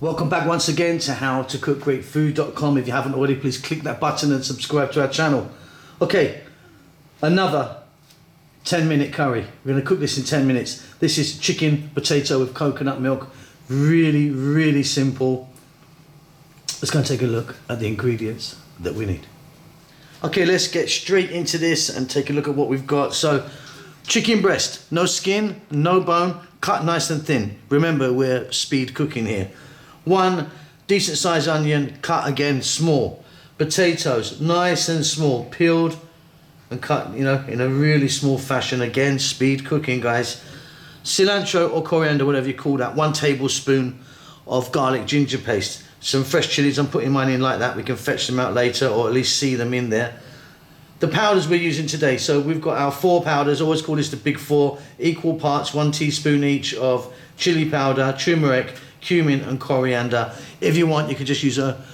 Welcome back once again to howtocookgreatfood.com. If you haven't already, please click that button and subscribe to our channel. Okay, another 10-minute curry. We're going to cook this in 10 minutes. This is chicken potato with coconut milk. Really, really simple. Let's go and take a look at the ingredients that we need. Okay, let's get straight into this and take a look at what we've got. So, chicken breast, no skin, no bone, cut nice and thin. Remember, we're speed cooking here. 1 decent sized onion, cut again small. Potatoes, nice and small, peeled and cut, you know, in a really small fashion. Again, speed cooking, guys. Cilantro or coriander, whatever you call that. 1 tablespoon of garlic ginger paste. Some fresh chilies, I'm putting mine in like that. We can fetch them out later or at least see them in there. The powders we're using today, so we've got our 4 powders, always call this the big 4, equal parts, 1 teaspoon each of chili powder, turmeric, cumin and coriander. If you want, you could just use a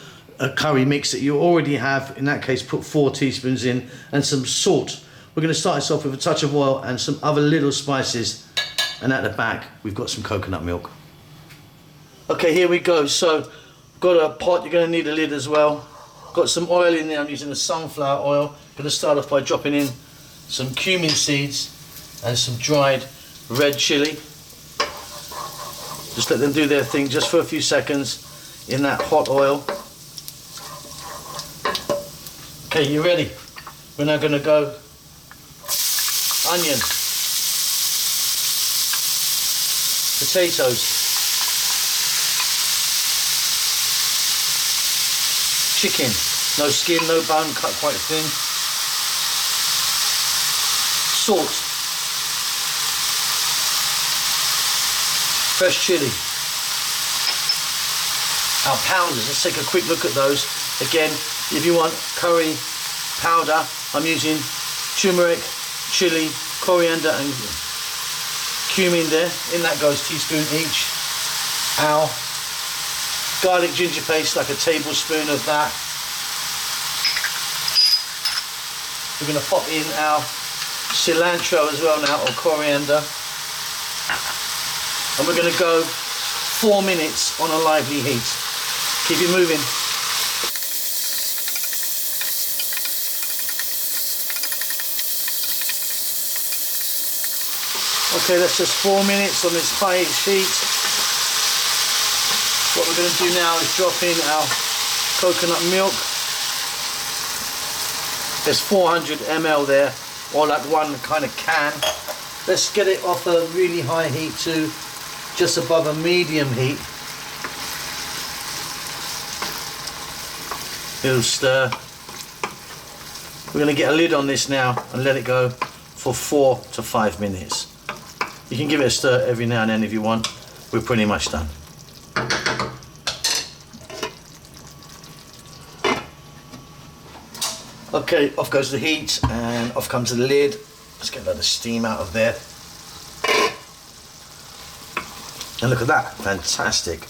curry mix that you already have. In that case, put 4 teaspoons in and some salt. We're going to start this off with a touch of oil and some other little spices. And at the back, we've got some coconut milk. Okay, here we go. So, got a pot, you're going to need a lid as well. Got some oil in there, I'm using the sunflower oil. Going to start off by dropping in some cumin seeds and some dried red chili. Just let them do their thing just for a few seconds in that hot oil. Okay, you ready? We're now going to go onion, potatoes, chicken, no skin, no bone, cut quite thin, salt, fresh chili, our pounders. Let's take a quick look at those. Again, if you want curry powder, I'm using turmeric, chili, coriander and cumin there. In that goes teaspoon each. Our garlic ginger paste, like a tablespoon of that. We're going to pop in our cilantro as well now, or coriander. And we're going to go 4 minutes on a lively heat. Keep it moving. Okay, that's just 4 minutes on this high heat. What we're going to do now is drop in our coconut milk. There's 400 ml there, or like 1 kind of can. Let's get it off a really high heat to just above a medium heat. It'll stir. We're going to get a lid on this now and let it go for 4 to 5 minutes. You can give it a stir every now and then if you want. We're pretty much done. Okay, off goes the heat and off comes the lid. Let's get a lot of steam out of there. And look at that, fantastic.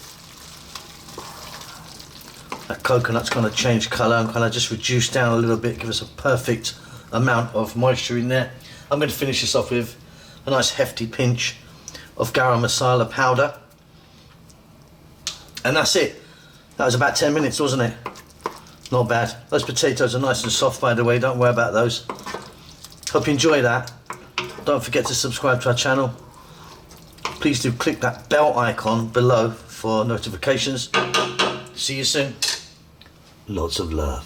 That coconut's going to change colour and kind of just reduce down a little bit, give us a perfect amount of moisture in there. I'm going to finish this off with a nice hefty pinch of garam masala powder. And that's it. That was about 10 minutes, wasn't it? Not bad. Those potatoes are nice and soft, by the way, don't worry about those. Hope you enjoy that. Don't forget to subscribe to our channel. Please do click that bell icon below for notifications. See you soon. Lots of love.